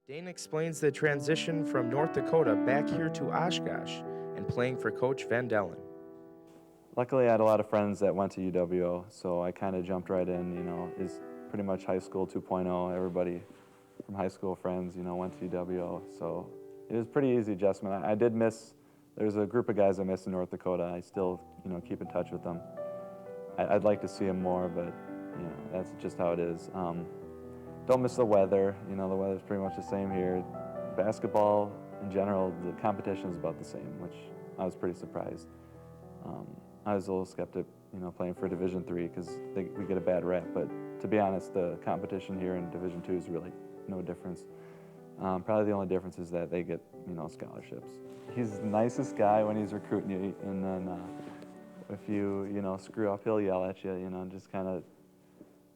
Dane explains the transition from North Dakota back here to Oshkosh and playing for Coach Van Dellen. Luckily, I had a lot of friends that went to UWO, so I kind of jumped right in. Is pretty much high school 2.0. Everybody from high school friends, went to UWO, so it was pretty easy adjustment. I did miss. There's a group of guys I missed in North Dakota. I still, keep in touch with them. I'd like to see them more, but that's just how it is. Don't miss the weather. The weather's pretty much the same here. Basketball in general, the competition is about the same, which I was pretty surprised. I was a little skeptic, playing for Division III because we get a bad rap. But to be honest, the competition here in Division II is really no difference. Probably the only difference is that they get, scholarships. He's the nicest guy when he's recruiting you, and then if you, screw up, he'll yell at you, just kind of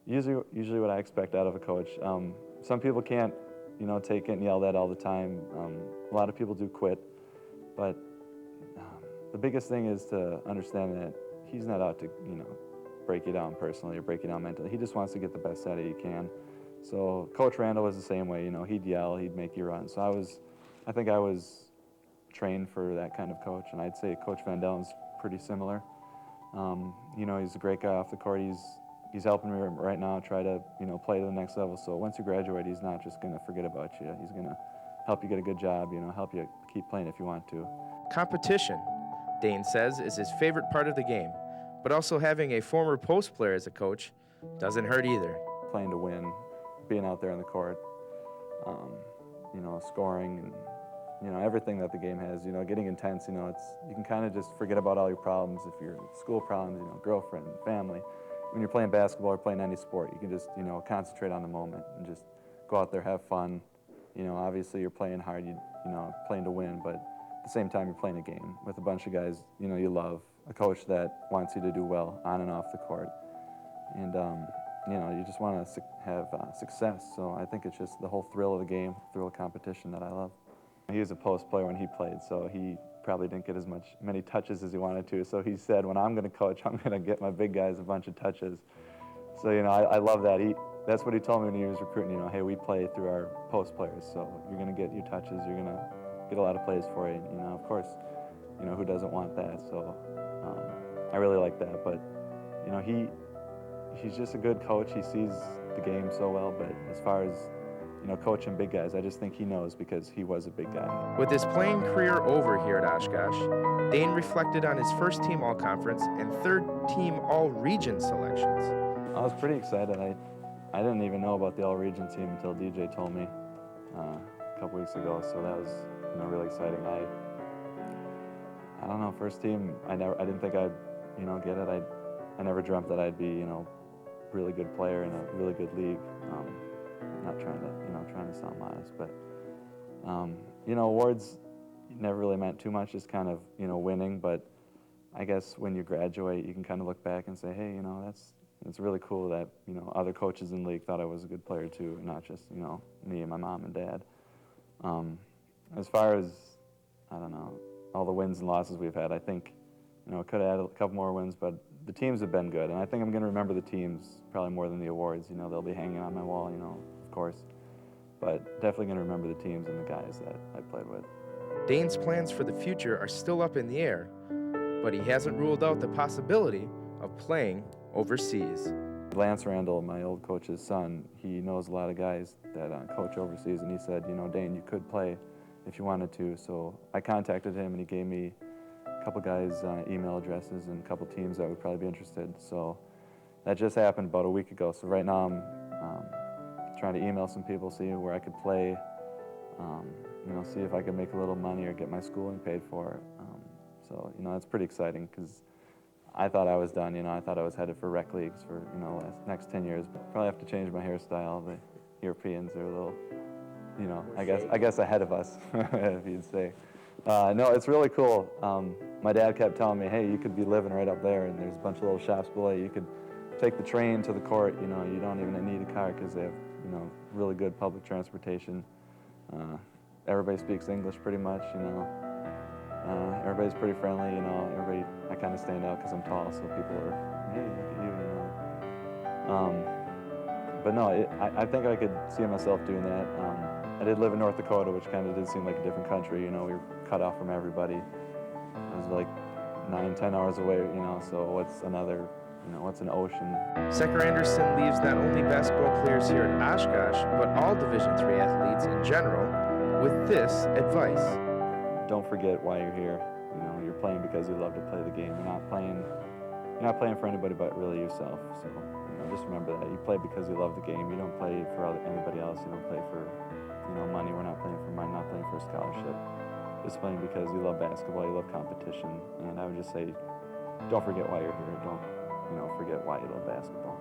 usually what I expect out of a coach. Some people can't, take it and yell at all the time. A lot of people do quit, but the biggest thing is to understand that he's not out to, break you down personally or break you down mentally. He just wants to get the best out of you he can. So Coach Randall was the same way. He'd yell, he'd make you run. So I think I was trained for that kind of coach, and I'd say Coach Van Dellen's pretty similar. He's a great guy off the court. He's helping me right now try to, play to the next level. So once you graduate, he's not just going to forget about you. He's going to help you get a good job, help you keep playing if you want to. Competition, Dane says, is his favorite part of the game, but also having a former post player as a coach doesn't hurt either. Playing to win, being out there on the court, scoring, and everything that the game has. Getting intense. You can kind of just forget about all your problems if you're school problems, girlfriend, family. When you're playing basketball or playing any sport, you can just concentrate on the moment and just go out there, have fun. Obviously you're playing hard, playing to win, but at the same time you're playing a game with a bunch of guys you love, a coach that wants you to do well on and off the court, and you just want to have success. So I think it's just the whole thrill of the game, thrill of competition that I love. He was a post player when he played, so he probably didn't get many touches as he wanted to. So he said, when I'm going to coach, I'm going to get my big guys a bunch of touches. So I love that. That's what he told me when he was recruiting. Hey, we play through our post players, so you're going to get your touches. You're going to get a lot of plays for you. Of course, who doesn't want that? So I really like that. But he's just a good coach. He sees the game so well. But as far as coaching big guys, I just think he knows because he was a big guy. With his playing career over here at Oshkosh, Dane reflected on his first team all-conference and third team all-region selections. I was pretty excited. I didn't even know about the all-region team until DJ told me a couple weeks ago, so that was really exciting. I don't know, first team, I didn't think I'd get it. I never dreamt that I'd be really good player in a really good league. Not trying to sound modest, but awards never really meant too much, just kind of winning. But I guess when you graduate, you can kind of look back and say, hey, it's really cool that other coaches in the league thought I was a good player too, not just me and my mom and dad. As far as I don't know, all the wins and losses we've had, I think could have had a couple more wins, but the teams have been good, and I think I'm going to remember the teams probably more than the awards. They'll be hanging on my wall, of course, but definitely going to remember the teams and the guys that I played with. Dane's plans for the future are still up in the air, but he hasn't ruled out the possibility of playing overseas. Lance Randall, my old coach's son, he knows a lot of guys that coach overseas, and he said, Dane, you could play if you wanted to. So I contacted him, and he gave me a couple guys' email addresses and a couple teams that would probably be interested. So that just happened about a week ago. So right now I'm trying to email some people, see where I could play, see if I could make a little money or get my schooling paid for. So that's pretty exciting because I thought I was done. I thought I was headed for rec leagues for the next 10 years. Probably have to change my hairstyle. The Europeans are a little, I guess ahead of us, if you'd say. No, it's really cool. My dad kept telling me, hey, you could be living right up there, and there's a bunch of little shops below you. You could take the train to the court. You don't even need a car because they have really good public transportation. Everybody speaks English pretty much. Everybody's pretty friendly. I kind of stand out because I'm tall, so people are, hey, look at you. But no, I think I could see myself doing that. I did live in North Dakota, which kind of did seem like a different country. You know, we were cut off from everybody. It was like 9-10 hours away, you know, so what's another, you know, what's an ocean? Seckar-Anderson leaves not only basketball players here at Oshkosh, but all Division III athletes in general with this advice. Don't forget why you're here. You know, you're playing because you love to play the game. You're not playing for anybody but really yourself. So, you know, just remember that. You play because you love the game. You don't play for anybody else. You don't play for, you know, money. We're not playing for money, not playing for a scholarship. Just playing because you love basketball, you love competition. And I would just say, don't forget why you're here. Don't, you know, forget why you love basketball.